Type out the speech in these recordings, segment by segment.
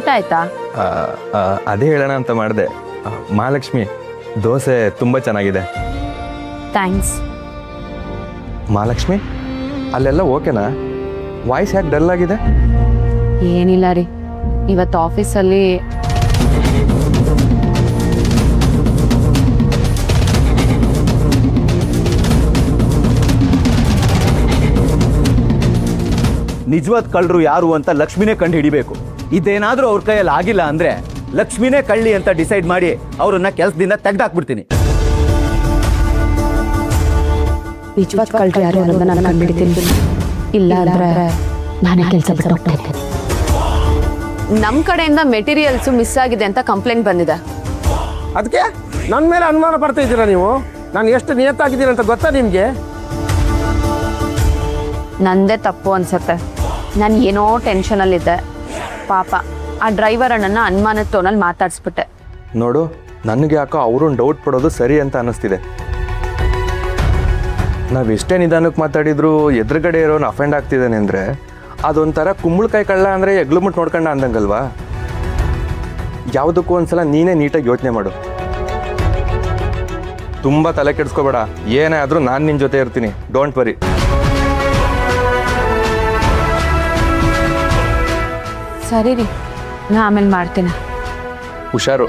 ಊಟ ಆಯ್ತಾ? ಅದೇ ಹೇಳೋಣ ಅಂತ ಮಾಡಿದೆ. ಮಹಾಲಕ್ಷ್ಮಿ, ದೋಸೆ ತುಂಬ ಚೆನ್ನಾಗಿದೆ. ಥ್ಯಾಂಕ್ಸ್. ಮಹಾಲಕ್ಷ್ಮಿ, ಅಲ್ಲೆಲ್ಲ ಓಕೆನಾ? ವಾಯ್ಸ್ ಯಾಕೆ ಡಲ್ ಆಗಿದೆ? ಏನಿಲ್ಲ ರೀ, ಇವತ್ತು ಆಫೀಸಲ್ಲಿ ನಿಜವಾದ ಕಳ್ಳರು ಯಾರು ಅಂತ ಲಕ್ಷ್ಮಿನೇ ಕಂಡು ಹಿಡಿಬೇಕು. ಇದೇನಾದರೂ ಅವ್ರ ಕೈಯಲ್ಲಿ ಆಗಿಲ್ಲ ಅಂದರೆ ಲಕ್ಷ್ಮಿನೇ ಕಳ್ಳಿ ಅಂತ ಡಿಸೈಡ್ ಮಾಡಿ ಅವರನ್ನ ಕೆಲಸದಿಂದ ತೆಗೆದಾಕ್ಬಿಡ್ತೀನಿ. ನಿಜವಾದ ಕಳ್ರು ಯಾರು ಅನ್ನೋದನ್ನ ನಾನು ಕಂಡುಹಿಡಿತೀನಿ. ಇಲ್ಲ ಅಂದ್ರೆ ನಾನೇ ಕೆಲಸ ಬಿಟ್ಟು ಹೋಗ್ತಾ ಇದ್ದೇನೆ. ನಮ್ಮ ಕಡೆಯಿಂದ ಮೆಟೀರಿಯಲ್ಸು ಮಿಸ್ ಆಗಿದೆ ಅಂತ ಕಂಪ್ಲೇಂಟ್ ಬಂದಿದೆ. ಅದಕ್ಕೆ ನನ್ನ ಮೇಲೆ ಅನುಮಾನ ಪಡ್ತಾ ಇದ್ದೀರಾ ನೀವು? ನಾನು ಎಷ್ಟು ನಿಯತ್ತಾಗಿದ್ದೀನಿ ಅಂತ ಗೊತ್ತಾ ನಿಮಗೆ? ನಂದೇ ತಪ್ಪು ಅನ್ಸುತ್ತೆ. ನಾನು ಏನೋ ಟೆನ್ಷನಲ್ಲಿದ್ದೆ. ಪಾಪ ಆ ಡ್ರೈವರ್ ಅಣ್ಣನ ಅನುಮಾನದ ಟೋನಲ್ಲಿ ಮಾತಾಡಿಸ್ಬಿಟ್ಟೆ. ನೋಡು, ನನಗೆ ಯಾಕೋ ಅವ್ರನ್ನ ಡೌಟ್ ಪಡೋದು ಸರಿ ಅಂತ ಅನ್ನಿಸ್ತಿದೆ. ನಾವು ಎಷ್ಟೇ ನಿಧಾನಕ್ಕೆ ಮಾತಾಡಿದ್ರು ಎದುರುಗಡೆ ಇರೋನು ಅಫೆಂಡ್ ಆಗ್ತಿದ್ದಾನೆ ಅಂದರೆ ಅದೊಂಥರ ಕುಂಬಳಕಾಯಿ ಕಳ್ಳ ಅಂದರೆ ಎಗ್ಲು ಮುಟ್ಟು ನೋಡ್ಕೊಂಡ ಅಂದಂಗಲ್ವಾ? ಯಾವುದಕ್ಕೂ ಒಂದ್ಸಲ ನೀನೇ ನೀಟಾಗಿ ಯೋಚನೆ ಮಾಡು. ತುಂಬ ತಲೆ ಕೆಡಿಸ್ಕೋಬೇಡ. ಏನೇ ಆದರೂ ನಾನು ನಿನ್ನ ಜೊತೆ ಇರ್ತೀನಿ. Don't worry. ಸರಿ ರೀ, ನಾ ಆಮೇಲೆ ಮಾಡ್ತೀನಿ. ಹುಷಾರು.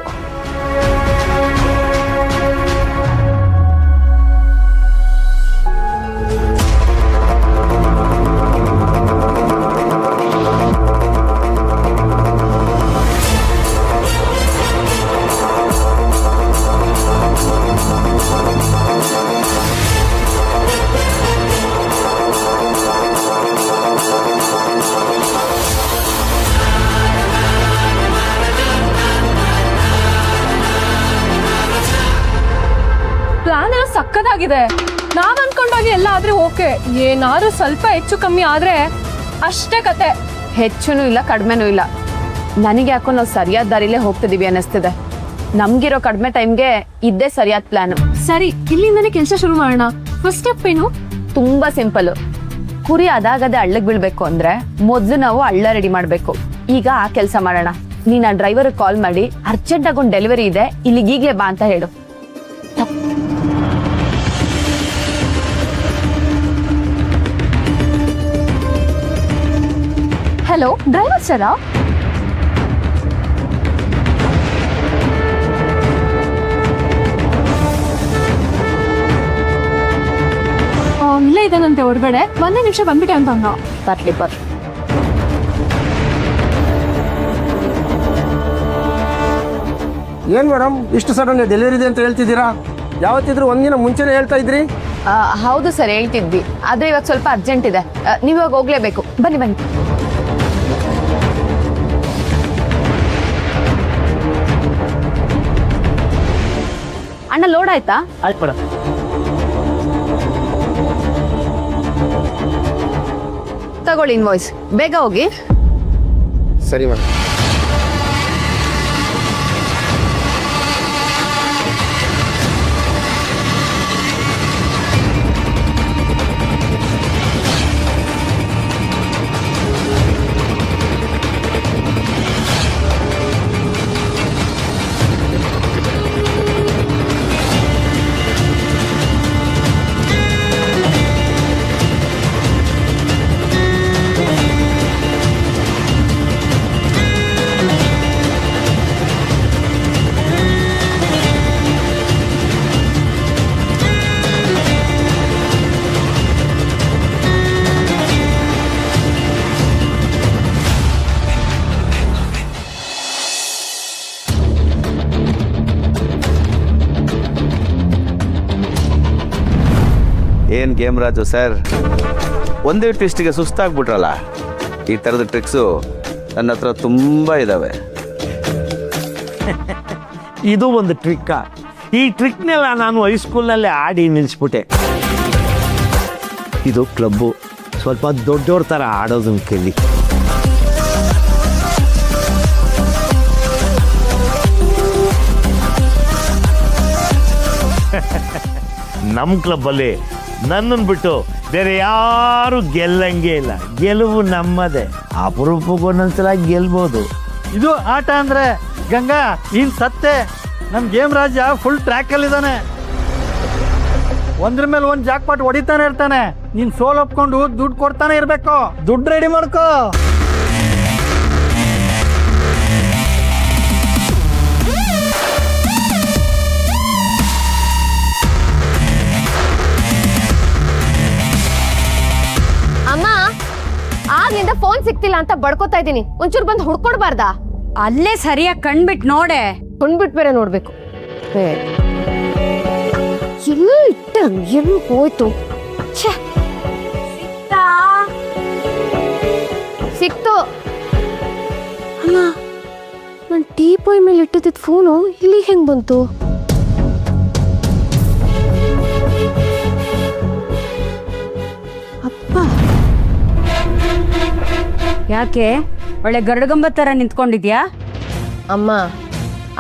ಪ್ಲಾನ್ ಎಲ್ಲ ಸಕ್ಕದಾಗಿದೆ. ನಾವ್ ಅನ್ಕೊಂಡಾಗೆ ಎಲ್ಲ ಆದ್ರೆ ಓಕೆ. ಏನಾದ್ರೂ ಸ್ವಲ್ಪ ಹೆಚ್ಚು ಕಮ್ಮಿ ಆದ್ರೆ ಅಷ್ಟೇ ಕತೆ. ಹೆಚ್ಚೂ ಇಲ್ಲ, ಕಡಿಮೆನೂ ಇಲ್ಲ. ನನಗೆ ಯಾಕೋ ನಾವು ಸರಿಯಾದ ದಾರಿಲೇ ಹೋಗ್ತಿದೀವಿ ಅನ್ನಿಸ್ತಿದೆ. ನಮ್ಗಿರೋ ಕಡಿಮೆ ಟೈಮ್ಗೆ ಇದ್ದೇ ಸರಿಯಾದ ಪ್ಲಾನ್. ಸರಿ, ಇಲ್ಲಿಂದನೇ ಕೆಲಸ ಶುರು ಮಾಡೋಣ. ಫಸ್ಟ್ ಸ್ಟೆಪ್ ಏನು? ತುಂಬಾ ಸಿಂಪಲ್. ಕುರಿ ಅದಾಗದೆ ಹಳ್ಳಕ್ ಬೀಳ್ಬೇಕು ಅಂದ್ರೆ ಮೊದ್ಲು ನಾವು ಹಳ್ಳ ರೆಡಿ ಮಾಡ್ಬೇಕು. ಈಗ ಆ ಕೆಲಸ ಮಾಡೋಣ. ನೀನ್ ಆ ಡ್ರೈವರ್ ಕಾಲ್ ಮಾಡಿ ಅರ್ಜೆಂಟ್ ಆಗಿ ಒಂದು ಡೆಲಿವರಿ ಇದೆ, ಇಲ್ಲಿಗೀಗ್ಲೇ ಬಾ ಅಂತ ಹೇಳು. Hello driver sir? ಇಲ್ಲೇ ಇದ್ದಾನಂತೆ ಹೊರಗಡೆ. ಒಂದೇ ನಿಮಿಷ ಬಂದ್ಬಿಟ್ಟೆ ಅಂತ ಅಂದ. ಬರ್ಲಿ ಬರ್. ಏನು ಮೇಡಮ್, ಇಷ್ಟು ಸಡನ್ ಡೆಲಿವರಿ ಇದೆ ಅಂತ ಹೇಳ್ತಿದ್ದೀರಾ? ಯಾವತ್ತಿದ್ರು ಒಂದಿನ ಮುಂಚೆನೇ ಹೇಳ್ತಾ ಇದ್ರಿ. ಹೌದು ಸರ್, ಹೇಳ್ತಿದ್ವಿ. ಆದ್ರೆ ಇವಾಗ ಸ್ವಲ್ಪ ಅರ್ಜೆಂಟ್ ಇದೆ. ನೀವು ಇವಾಗ ಹೋಗ್ಲೇಬೇಕು. ಬನ್ನಿ ಬನ್ನಿ. ಅಣ್ಣ, ಲೋಡ್ ಆಯ್ತಾ? ಆಯ್ತು ಮೇಡಮ್. ತಗೊಳ್ಳಿ ಇನ್ವಾಯ್ಸ್. ಬೇಗ ಹೋಗಿ. ಸರಿ ಮೇಡಮ್. ಏನು ಗೇಮ್ ರಾಜು ಸರ್, ಒಂದೇ ಟ್ವಿಸ್ಟಿಗೆ ಸುಸ್ತಾಗ್ಬಿಟ್ರಲ್ಲ. ಈ ಥರದ ಟ್ರಿಕ್ಸು ನನ್ನ ಹತ್ರ ತುಂಬ ಇದ್ದಾವೆ. ಇದು ಒಂದು ಟ್ರಿಕ್ಕಾ? ಈ ಟ್ರಿಕ್ನೆಲ್ಲ ನಾನು ಹೈಸ್ಕೂಲ್ನಲ್ಲೇ ಆಡಿ ನಿಲ್ಲಿಸ್ಬಿಟ್ಟೆ. ಇದು ಕ್ಲಬ್ಬು, ಸ್ವಲ್ಪ ದೊಡ್ಡವ್ರ ಥರ ಆಡೋದನ್ನ ಕೇಳಿ. ನಮ್ಮ ಕ್ಲಬ್ಬಲ್ಲಿ ನನ್ನನ್ನು ಬಿಟ್ಟು ಬೇರೆ ಯಾರು ಗೆಲ್ಲಂಗೆ ಇಲ್ಲ. ಗೆಲುವು ನಮ್ಮದೇ. ಅಪರೂಪಕ್ಕೊಂದೊಂದ್ಸಲ ಗೆಲ್ಬೋದು, ಇದು ಆಟ ಅಂದ್ರೆ ಗಂಗಾ ನೀನ್ ಸತ್ತೆ. ನಮ್ ಗೇಮ್ ರಾಜ ಫುಲ್ ಟ್ರ್ಯಾಕ್ ಅಲ್ಲಿ ಇದ್ದಾನೆ. ಒಂದ್ರ ಮೇಲೆ ಒಂದ್ ಜಾಕ್ ಪಾಟ್ ಹೊಡಿತಾನೆ ಇರ್ತಾನೆ. ನೀನ್ ಸೋಲ್ ಒಪ್ಕೊಂಡು ದುಡ್ಡು ಕೊಡ್ತಾನೆ ಇರ್ಬೇಕು. ದುಡ್ಡು ರೆಡಿ ಮಾಡ್ಕೋ. ಅಮ್ಮ, ಆಗ್ಲಿಂದ ಫೋನ್ ಸಿಕ್ತಿಲ್ಲ ಅಂತ ಬಡ್ಕೋತಾ ಇದ್ದೀನಿ. ಒಂಚೂರು ಬಂದು ಹುಡ್ಕೊಡ್ಬಾರ್ದಾ? ಅಲ್ಲೇ ಸರಿಯಾಗಿ ಕಣ್ಬಿಟ್ಟು ನೋಡೆ. ಹುಣ್ಬಿಟ್ ಬೇರೆ ನೋಡ್ಬೇಕು. ಎಲ್ಲಿ ಹೋಯ್ತು? ಛೆ! ಸಿಕ್ತು. ಅಲ್ಲ, ನಾನು ಟೀಪಾಯ್ ಮೇಲೆ ಇಟ್ಟಿದ್ದ ಫೋನು ಇಲ್ಲಿ ಹೆಂಗ್ ಬಂತು? ಅಪ್ಪ, ಯಾಕೆ ಒಳ್ಳೆ ಗರಡಗಂಬ ತರ ನಿಂತ್ಕೊಂಡಿದ್ಯಾ? ಅಮ್ಮ,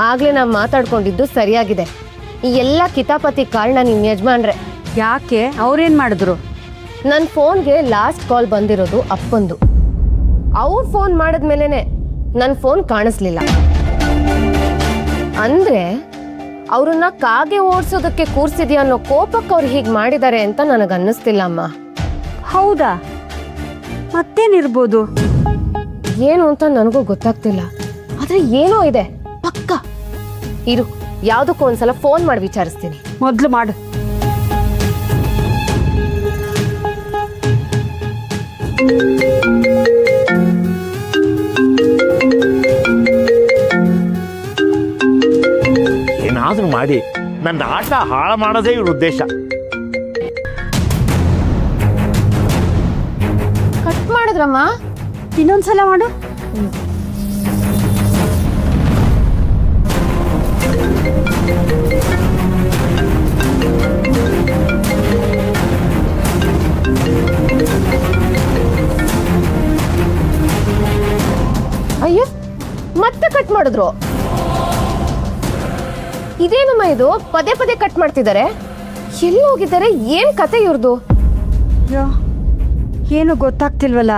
ಆಗ್ಲೇ ನಾವು ಮಾತಾಡ್ಕೊಂಡಿದ್ದು ಸರಿಯಾಗಿದೆ. ಈ ಎಲ್ಲ ಕಿತಾಪತಿ ಕಾರಣ ನಿಮ್ಮ ಯಜಮಾನ್ರೆ. ಯಾಕೆ ಅವ್ರೇನ್ ಮಾಡಿದ್ರು? ನನ್ನ ಫೋನ್ಗೆ ಲಾಸ್ಟ್ ಕಾಲ್ ಬಂದಿರೋದು ಅಪ್ಪಂದು. ಅವ್ರು ಫೋನ್ ಮಾಡಿದ್ಮೇಲೆ ನನ್ನ ಫೋನ್ ಕಾಣಿಸ್ಲಿಲ್ಲ. ಅಂದ್ರೆ ಅವ್ರನ್ನ ಕಾಗೆ ಓಡಿಸೋದಕ್ಕೆ ಕೂರ್ಸಿದ್ಯಾ ಅನ್ನೋ ಕೋಪಕ್ಕೆ ಅವ್ರು ಹೀಗೆ ಮಾಡಿದ್ದಾರೆ ಅಂತ ನನಗೆ ಅನ್ನಿಸ್ತಿಲ್ಲ ಅಮ್ಮ. ಹೌದಾ? ಮತ್ತೇನಿರ್ಬೋದು? ಏನು ಅಂತ ನನಗೂ ಗೊತ್ತಾಗ್ತಿಲ್ಲ. ಆದ್ರೆ ಏನೋ ಇದೆ ಪಕ್ಕ. ಇರು, ಯಾವುದಕ್ಕೂ ಒಂದ್ಸಲ ಫೋನ್ ಮಾಡಿ ವಿಚಾರಿಸ್ತೀನಿ. ಮೊದ್ಲು ಮಾಡು. ಏನಾದ್ರೂ ಮಾಡಿ ನನ್ನ ಆಟ ಹಾಳು ಮಾಡೋದೇ ಇವ್ರ ಉದ್ದೇಶ. ಕಟ್ ಮಾಡಿದ್ರಮ್ಮ? ಇನ್ನೊಂದ್ಸಲ ಮಾಡು. ಅಯ್ಯೋ, ಮತ್ತೆ ಕಟ್ ಮಾಡಿದ್ರು. ಇದೇನಮ್ಮ ಇದು? ಪದೇ ಪದೇ ಕಟ್ ಮಾಡ್ತಿದ್ದಾರೆ. ಎಲ್ಲಿ ಹೋಗಿದ್ದಾರೆ? ಏನ್ ಕತೆ ಇವ್ರದು? ಏನು ಗೊತ್ತಾಗ್ತಿಲ್ವಲ್ಲ.